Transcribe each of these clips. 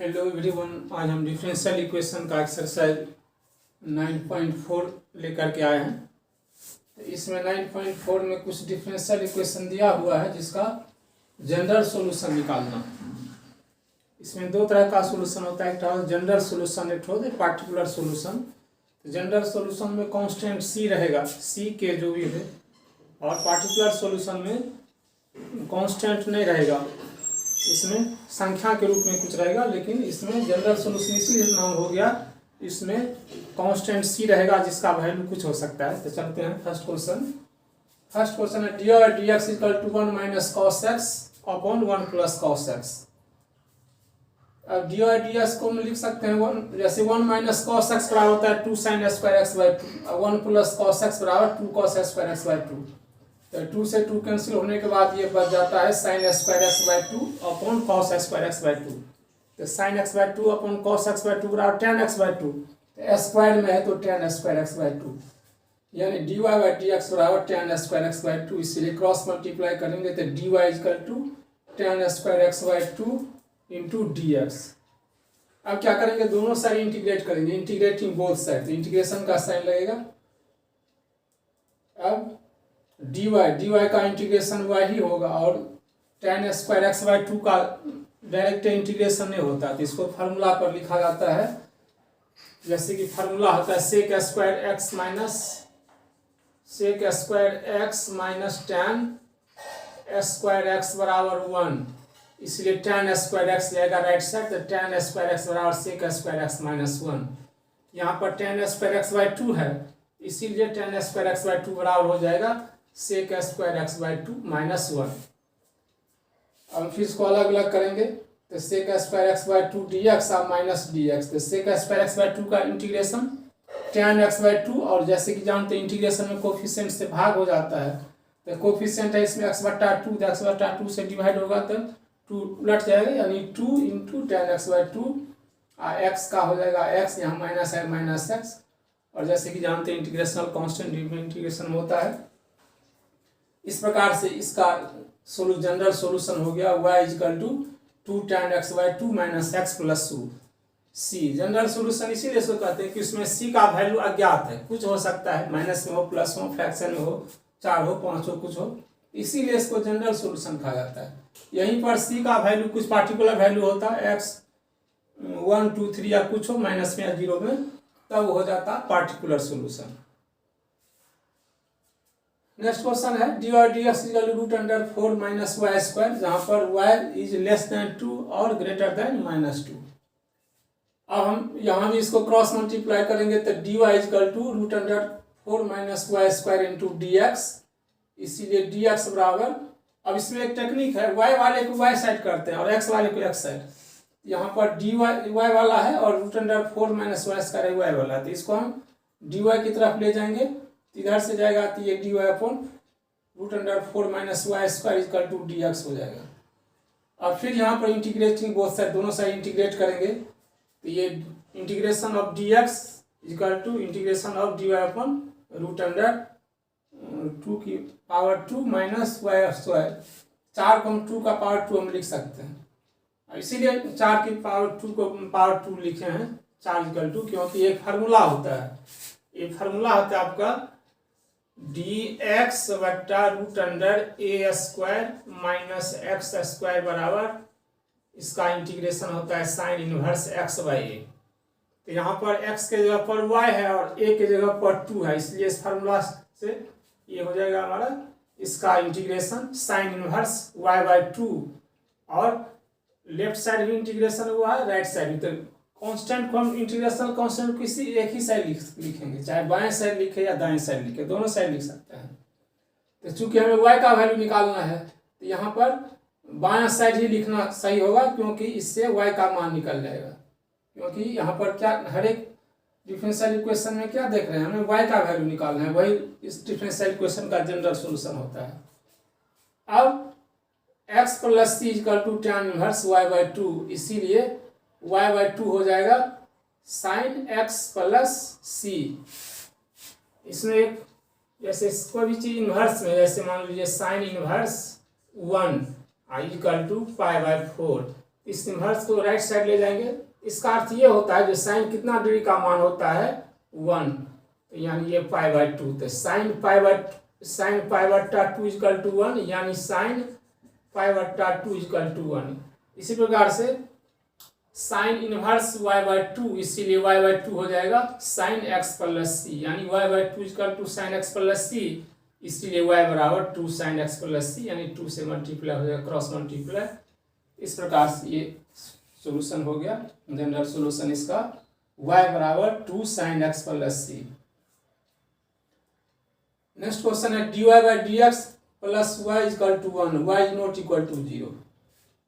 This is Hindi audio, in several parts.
हेलो एवरीवन, आज हम डिफरेंशियल इक्वेशन का एक्सरसाइज 9.4 लेकर के आए हैं। तो इसमें 9.4 में कुछ डिफरेंशियल इक्वेशन दिया हुआ है जिसका जनरल सॉल्यूशन निकालना। इसमें दो तरह का सॉल्यूशन होता है, एक तो जनरल सॉल्यूशन, एक तो पार्टिकुलर सॉल्यूशन। तो जनरल सॉल्यूशन में कांस्टेंट सी रहेगा, सी के जो भी है, और पार्टिकुलर सॉल्यूशन में कांस्टेंट नहीं रहेगा, इसमें संख्या के रूप में कुछ रहेगा। लेकिन इसमें जनरल सॉल्यूशन इसलिए नाम हो गया, इसमें कांस्टेंट सी रहेगा जिसका वैल्यू कुछ हो सकता है। तो चलते हैं फर्स्ट क्वेश्चन है डी और d x equal to 1 minus cos x upon 1 plus cos x. अब डी और डी एक्स को हम लिख सकते हैं जैसे 1 माइनस कॉस एक्स बराबर होता है 2 sine square x by 2, 1 plus cos x बराबर 2 कॉस स्क्वायर एक्स बाई 2। तो 2 से 2 कैंसिल होने के बाद ये बच जाता है sine square x by 2 upon cos square x by 2। तो sine x by 2 upon cos x by 2 बराबर टेन एक्स बाई 2। तो स्क्वायर में है तो टेन स्क्वायर एक्स बाई 2, यानी D Y by D x बराबर टेन स्क्वायर एक्स बाई 2। इसीलिए क्रॉस मल्टीप्लाई करेंगे तो D Y equal to tan square x by 2 into D x. अब क्या करेंगे, दोनों साइड इंटीग्रेट करेंगे, इंटीग्रेटिंग बोथ साइड, तो इंटीग्रेशन का साइन लगेगा। अब डी वाई का इंटीग्रेशन वाई ही होगा, और टेन स्क्वायर एक्स बाई 2 का डायरेक्ट इंटीग्रेशन नहीं होता, तो इसको फार्मूला पर लिखा जाता है। जैसे कि फार्मूला होता है sec square x minus tan square x बराबर 1। इसलिए टेन स्क्वायर एक्स जाएगा राइट साइड, तो टेन स्क्वायर एक्स बराबर सेक स्क्वायर एक्स माइनस 1। यहाँ पर टेन स्क्वायर एक्स बाई 2 है, इसीलिए टेन स्क्वायर एक्स बाई 2 बराबर हो जाएगा sec square x by 2 minus 1। अब फिर इसको अलग अलग करेंगे, तो sec square x by 2 d x और माइनस डी एक्स। तो सेक स्क्वायर एक्स बाई 2 का इंटीग्रेशन टेन एक्स बाई 2, और जैसे कि जानते हैं इंटीग्रेशन में कोफिशिएंट से भाग हो जाता है, तो कोफिशिएंट है इसमें x बटा 2, तो x बटा 2 से डिवाइड होगा तो 2 उलट जाएगा, यानी 2 इंटू टेन एक्स बाई 2, और x का हो जाएगा x, यहाँ माइनस है माइनस एक्स। और जैसे कि जानते हैं इंटीग्रेशनल कांस्टेंट इंटीग्रेशन होता है। इस प्रकार से इसका जनरल सॉल्यूशन हो गया y equal to 2 tan x by 2 minus x plus 2 c। General solution इसीलिए इसको कहते हैं कि उसमें c का वैल्यू अज्ञात है, कुछ हो सकता है, माइनस में हो, प्लस हो, फ्रैक्शन में हो, 4 हो, 5 हो, कुछ हो, इसीलिए इसको जनरल सॉल्यूशन कहा जाता है। यहीं पर c का वैल्यू कुछ पार्टिकुलर वैल्यू होता है, x 1 2 3 या कुछ हो, माइनस में या 0 में, तब हो जाता पार्टिकुलर सॉल्यूशन। नेक्स्ट क्वेश्चन है डी और d x equal to root under 4 minus y square, जहाँ पर y इज लेस देन 2 और ग्रेटर देन माइनस 2। अब हम यहाँ भी इसको क्रॉस मल्टीप्लाई करेंगे, तो D Y equal to root under 4 minus y square into D x. इसीलिए डी एक्स बराबर, अब इसमें एक टेक्निक है, y वाले को y साइड करते हैं और x वाले को x साइड। यहाँ पर डी वाई वाला है और root under 4 minus y square y वाला है, तो इसको हम डी वाई की तरफ ले जाएंगे, इधर से जाएगा तो ये d y upon root under 4 minus y square equal to d x हो जाएगा। अब फिर यहाँ पर इंटीग्रेटिंग बोथ साइड, दोनों साइड इंटीग्रेट करेंगे, तो ये integration of d x equal to integration of D y upon root under 2 की पावर 2 माइनस वाई स्क्वायर। 4 को हम 2 का पावर 2 हम लिख सकते हैं, इसीलिए 4 की पावर 2 को पावर 2 लिखे हैं 4 इक्वल टू, क्योंकि एक फार्मूला होता है, ये फार्मूला होता है आपका डी एक्स बट्टा रूट अंडर ए स्क्वायर माइनस एक्स स्क्वायर बराबर, इसका इंटीग्रेशन होता है साइन इनवर्स एक्स बाई ए। तो यहाँ पर x के जगह पर y है और a के जगह पर 2 है, इसलिए इस फार्मूला से ये हो जाएगा हमारा इसका integration sine inverse y by 2, और लेफ्ट साइड भी इंटीग्रेशन हुआ है, राइट साइड भी। तो कांस्टेंट को हम इंटीग्रेशनल कांस्टेंट किसी एक ही साइड लिखेंगे, चाहे बाएं साइड लिखे या दाएं साइड लिखे, दोनों साइड लिख सकते हैं। तो चूंकि हमें y का वैल्यू निकालना है, तो यहाँ पर बायां साइड ही लिखना सही होगा, क्योंकि इससे y का मान निकल जाएगा। क्योंकि यहाँ पर क्या, हर एक डिफरेंशियल इक्वेशन में क्या देख रहे हैं, हमें y का वैल्यू निकालना है, वही इस डिफरेंशियल इक्वेशन का जनरल सॉल्यूशन होता है। अब x plus c equal to tan inverse y by 2, इसीलिए y बाई 2 हो जाएगा साइन x प्लस सी। इसमें एक जैसे कोई भी चीज इनवर्स में, जैसे मान लीजिए sine inverse 1 equal to pi by 4, इस इनवर्स को राइट साइड ले जाएंगे। इसका अर्थ ये होता है जो साइन कितना डिग्री का मान होता है 1, तो यानी ये π/2, तो साइन π/2 इक्वल टू 1, यानी साइन π/2 इक्वल टू 1। इसी प्रकार से साइन इनवर्स y/2, इसीलिए y/2 हो जाएगा साइन x प्लस सी, यानी y/2 equal to sine x plus C, इसीलिए y बराबर 2 साइन x प्लस सी, यानी 2 से मल्टीप्लाई हो जाएगा, क्रॉस मल्टीप्लाई। इस प्रकार से ये सोल्यूशन हो गया, जनरल सोल्यूशन इसका y बराबर 2 sine x plus c. Next question है dy/dx plus y equal to 1, y is not equal to 0।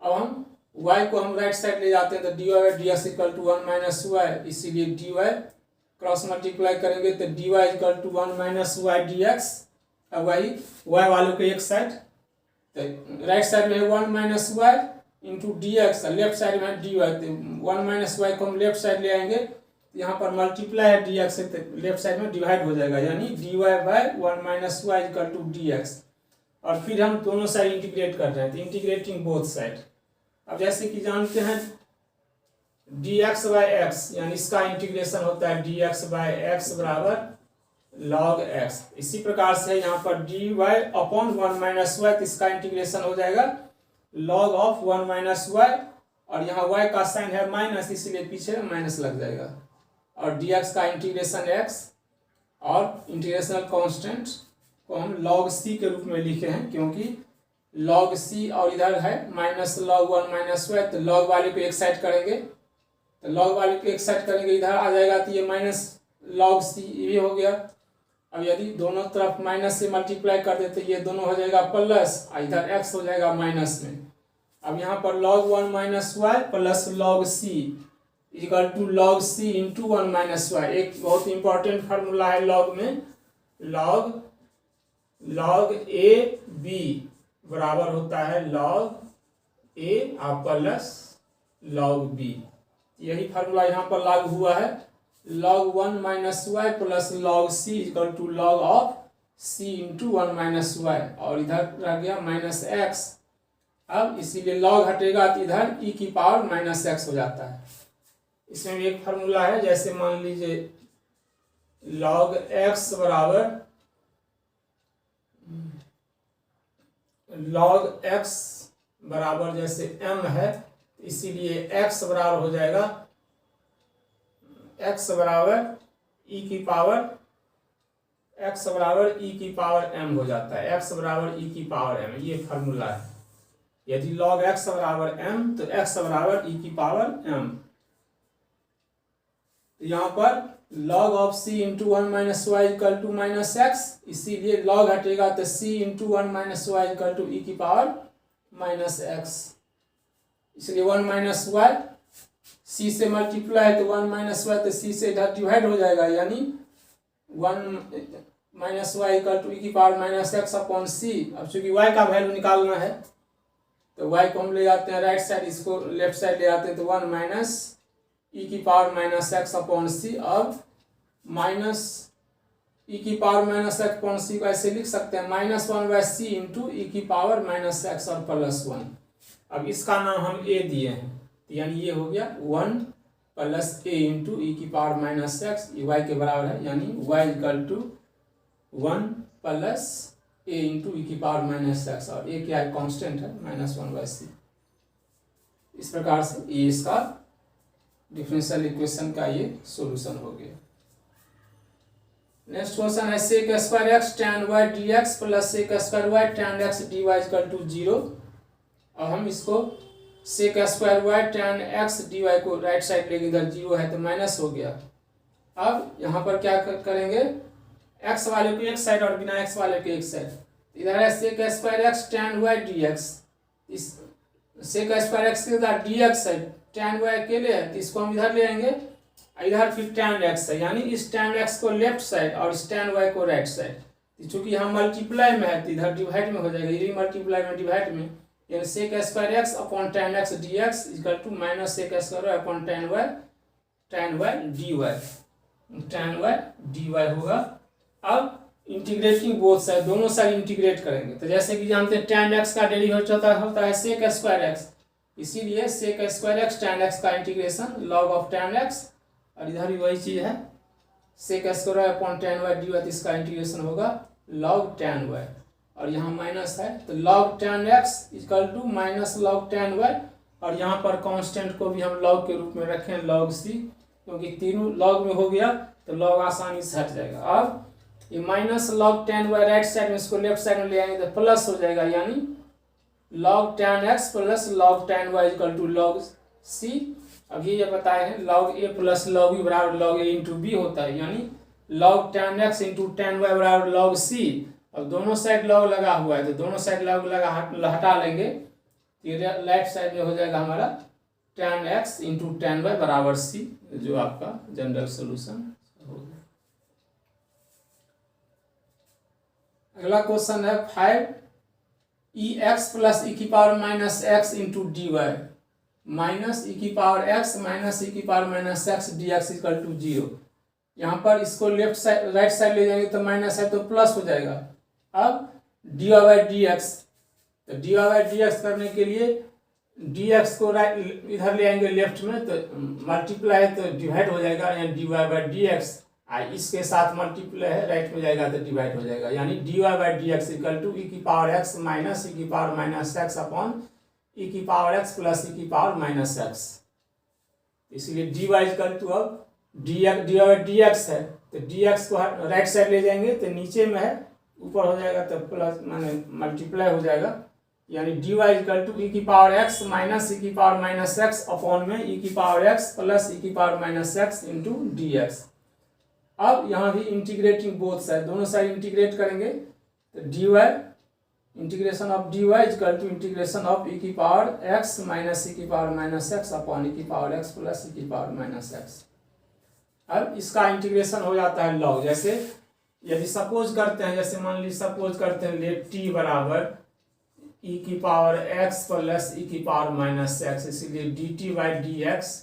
अब हम y को हम राइट साइड ले जाते हैं तो dy/dx equal to 1 minus y, इसीलिए dy क्रॉस मल्टीप्लाई करेंगे तो dy equal to 1 minus y dx। अब वही y वालों के एक साइड, तो राइट साइड में 1 minus y into D x, left side में डी वाई, तो 1 माइनस वाई को हम लेफ्ट साइड ले आएंगे, यहाँ पर मल्टीप्लाई है डी एक्स से, तो लेफ्ट साइड में डिवाइड हो जाएगा, यानी D Y by 1 minus y equal to d x. और फिर हम दोनों साइड इंटीग्रेट कर रहे हैं, तो इंटीग्रेटिंग बोथ साइड। अब जैसे कि जानते हैं डी एक्स बाई एक्स, यानी इसका इंटीग्रेशन होता है डी एक्स बाई एक्स बराबर लॉग एक्स। इसी प्रकार से यहाँ पर d y upon 1 minus y, तो इसका इंटीग्रेशन हो जाएगा लॉग ऑफ 1 माइनस वाई, और यहाँ y का साइन है माइनस, इसीलिए पीछे माइनस लग जाएगा। और dx का इंटीग्रेशन x, और इंटीग्रेशनल कांस्टेंट को हम log c के रूप में लिखे हैं, क्योंकि log c और इधर है माइनस log 1 माइनस वाई, तो log वाले को एक साइड करेंगे, तो log वाले को एक साइड करेंगे, इधर आ जाएगा तो ये माइनस log c ये हो गया। अब यदि दोनों तरफ माइनस से मल्टीप्लाई कर देते तो ये दोनों हो जाएगा प्लस, इधर x हो जाएगा माइनस में। अब यहाँ पर log 1 minus y plus log c equal to log c into 1 minus y. एक बहुत इंपॉर्टेंट फार्मूला है log में, log a b बराबर होता है log a plus log b। यही फार्मूला यहाँ पर लागू हुआ है, log 1 minus y plus log c equal to log of c into 1 minus y, और इधर रह गया माइनस एक्स। अब इसीलिए log हटेगा तो इधर e की पावर माइनस एक्स हो जाता है। इसमें भी एक फार्मूला है, जैसे मान लीजिए log x बराबर log x बराबर जैसे m है, इसीलिए x बराबर हो जाएगा x बराबर e की पावर m हो जाता है, x बराबर e की पावर m, ये फार्मूला है। यदि log x बराबर m तो x बराबर e की पावर m। तो यहाँ पर log of c into 1 minus y equal to minus x, इसीलिए log हटेगा तो c into 1 minus y equal to e की पावर माइनस एक्स। इसलिए 1 माइनस वाई c से मल्टीप्लाई है तो 1 माइनस वाई, तो c से इधर डिवाइड हो जाएगा, यानी 1 minus y equal to e की power minus x upon c। अब चूंकि y का वैल्यू निकालना है तो y को हम ले जाते हैं राइट साइड, इसको लेफ्ट साइड ले जाते हैं, तो 1 माइनस e की power minus x upon c. अब माइनस e की power minus x upon c को ऐसे लिख सकते हैं minus 1 by c into e की पावर माइनस एक्स और प्लस 1। अब इसका नाम हम a दिए हैं, तो यानी ये हो गया 1 प्लस a इंटू e की पावर माइनस एक्स, ये y के बराबर है, यानी y equal to 1 plus a into e की पावर माइनस एक्स, और a क्या है कांस्टेंट है माइनस 1 बाई सी। इस प्रकार से ये इसका डिफरेंशियल इक्वेशन का ये सॉल्यूशन हो गया। नेक्स्ट क्वेश्चन है sec square x tan y dx plus sec square y tan x dy equal to 0। अब हम इसको sec square y tan x dy को राइट साइड लेके, इधर 0 है तो माइनस हो गया। अब यहाँ पर क्या करेंगे, x वाले को एक साइड और बिना x वाले को एक साइड, इधर है sec square x tan y dx, इस सेक स्क्वायर x के साथ dx है, tan y अकेले है तो इसको हम इधर ले आएंगे, इधर फिर tan x है, यानी इस tan x को लेफ्ट साइड और इस tan y को राइट साइड। चूंकि यहाँ मल्टीप्लाई में है तो इधर डिवाइड में हो जाएगा, ये मल्टीप्लाई में डिवाइड में, यानी sec square x upon tan x dx equal to minus sec square y upon tan y dy होगा। अब इंटीग्रेटिंग बोथ साइड, दोनों साइड इंटीग्रेट करेंगे, तो जैसे कि जानते हैं tan x का डेरिवेटिव होता है सेक स्क्वायर x, इसीलिए sec square x tan x का integration log of tan x, और इधर भी वही चीज़ है sec square upon tan y dy, इसका इंटीग्रेशन होगा log tan y, और यहाँ माइनस है तो log tan x equal to minus log tan y, और यहाँ पर कांस्टेंट को भी हम log के रूप में रखें log c, क्योंकि तीनों log में हो गया तो log आसानी से हट जाएगा। अब ये minus log tan y right side में, इसको लेफ्ट साइड में ले आएंगे तो प्लस हो जाएगा, यानी log tan x plus log tan y equal to log c। अभी ये बताए हैं log a plus log b बराबर log a इंटू बी होता है, यानी log tan x into tan y बराबर log c। अब दोनों साइड log लगा हुआ है तो दोनों साइड log लगा हटा लेंगे, ये राइट साइड में हो जाएगा हमारा tan x into tan y बराबर c, जो आपका जनरल सोल्यूशन हो गया। अगला क्वेश्चन है 5 प्लस ई की power minus X into D Y minus E की पावर एक्स माइनस ई की power minus X D x equal to 0। यहाँ पर इसको लेफ्ट साइड राइट साइड ले जाएंगे तो माइनस है तो प्लस हो जाएगा। अब D Y by D x, तो D Y by D X करने के लिए डी एक्स को राइट इधर ले आएंगे लेफ्ट में, तो मल्टीप्लाई है तो डिवाइड हो जाएगा, यानी D Y by D x, इसके साथ मल्टीप्लाई है राइट में जाएगा तो डिवाइड हो जाएगा, यानी D Y by D x equal to E की पावर एक्स माइनस ई की power minus x upon E की पावर एक्स प्लस ई की पावर माइनस एक्स। इसलिए डी वाई इक्वल टू अब डी वाई डी एक्स है तो डी एक्स को राइट साइड ले जाएंगे तो नीचे में है, ऊपर हो जाएगा तो प्लस माने मल्टीप्लाई हो जाएगा, यानी D Y equal to E की पावर एक्स माइनस ई की पावर माइनस एक्स अपॉन में ई की पावर एक्स प्लस ई की power minus X into D x. अब यहाँ भी इंटीग्रेटिंग बोथ साइड, दोनों साइड इंटीग्रेट करेंगे तो D Y integration of D Y equal to integration of E की पावर एक्स माइनस ई की power minus x upon E की पावर एक्स प्लस ई की पावर माइनस एक्स। अब इसका इंटीग्रेशन हो जाता है लॉग, जैसे यदि सपोज करते हैं, जैसे मान लीजिए सपोज करते हैं लेट टी बराबर ई की पावर एक्स प्लस ई की पावर माइनस एक्स, इसीलिए D T by D X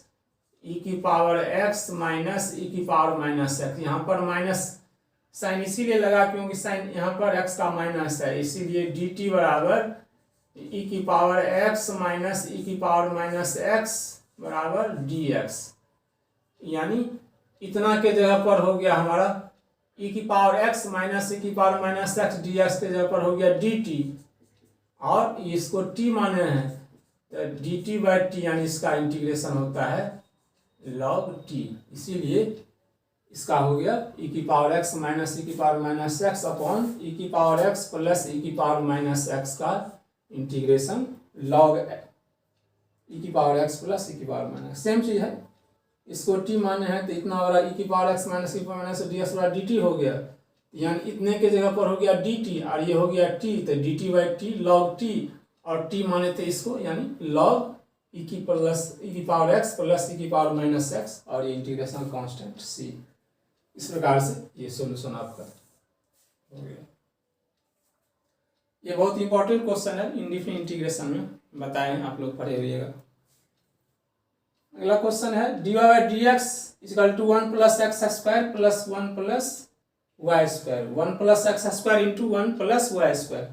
E की पावर एक्स माइनस ई की पावर माइनस एक्स। यहाँ पर माइनस साइन इसीलिए लगा क्योंकि साइन यहाँ पर एक्स का माइनस है, इसीलिए डी टी बराबर ई की पावर एक्स माइनस ई की पावर माइनस एक्स बराबर डी एक्स, यानी इतना के जगह पर हो गया हमारा ई की पावर एक्स माइनस ई की power minus X D x के जगह पर हो गया डी टी, और इसको टी माने हैं तो डी टी बाई टी, यानी इसका इंटीग्रेशन होता है log t, इसीलिए इसका हो गया e की पावर x माइनस ई की power minus x upon E की पावर x प्लस ई की पावर माइनस एक्स का इंटीग्रेशन log ई की पावर x प्लस ई की पावर माइनस, सेम चीज़ है, इसको t माने हैं तो इतना वाला ई की पावर x माइनस ई की पावर माइनस डी एक्स वाला डी टी हो गया, यानी इतने के जगह पर हो गया डी टी और ये हो गया t, तो D T by T log T, और t माने थे इसको यानी log ई की प्लस ई की पावर एक्स प्लस ई की पावर माइनस एक्स, और ये इंटीग्रेशन कांस्टेंट c। इस प्रकार से ये सॉल्यूशन आपका हो गया। ये बहुत इंपॉर्टेंट क्वेश्चन है, इंडिफिनिट इंटीग्रेशन में बताएं, आप लोग पढ़े हुएगा। अगला क्वेश्चन है d Y by D x equal to 1 plus x square plus 1 plus y square, 1 plus x square into 1 plus y square.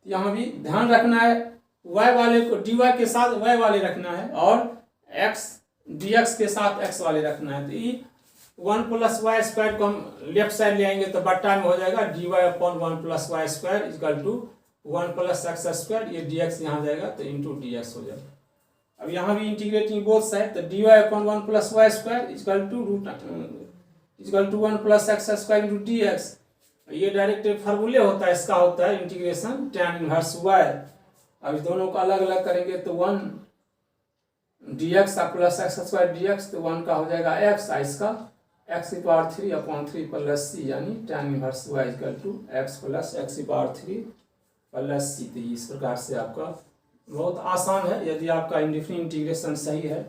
यहाँ भी ध्यान रखना है y वाले को dy के साथ y वाले रखना है और x dx के साथ x वाले रखना है, तो ये 1 प्लस वाई स्क्वायर को हम लेफ्ट साइड ले आएंगे तो बट्टा में हो जाएगा dy upon 1 plus y square equal to 1 plus x square, ये dx यहाँ जाएगा तो इंटू dx हो जाएगा। अब यहाँ भी इंटीग्रेटिंग बोथ साइड, तो dy upon 1 plus y square equal to 1 plus x square into dx। ये डायरेक्ट फार्मूले होता है, इसका होता है इंटीग्रेशन tan इनवर्स y। अब इस दोनों को अलग अलग करेंगे तो 1 dx plus x square dx, तो 1 का हो जाएगा x, इसका x की पावर 3 अपॉन 3 प्लस c, यानी tan inverse y equal to x plus x की पावर 3 प्लस c। तो इस प्रकार से आपका बहुत आसान है, यदि आपका इंडिफिनिट इंटीग्रेशन सही है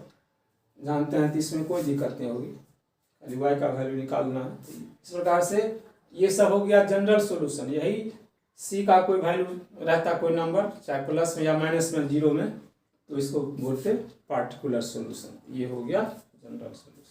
जानते हैं तो इसमें कोई दिक्कत नहीं होगी, खाली y का वैल्यू निकालना है। इस प्रकार से ये सब हो गया जनरल सॉल्यूशन। यही सी का कोई वैल्यू रहता कोई नंबर चाहे प्लस में या माइनस में 0 में, तो इसको बोलते पार्टिकुलर सॉल्यूशन। ये हो गया जनरल सॉल्यूशन।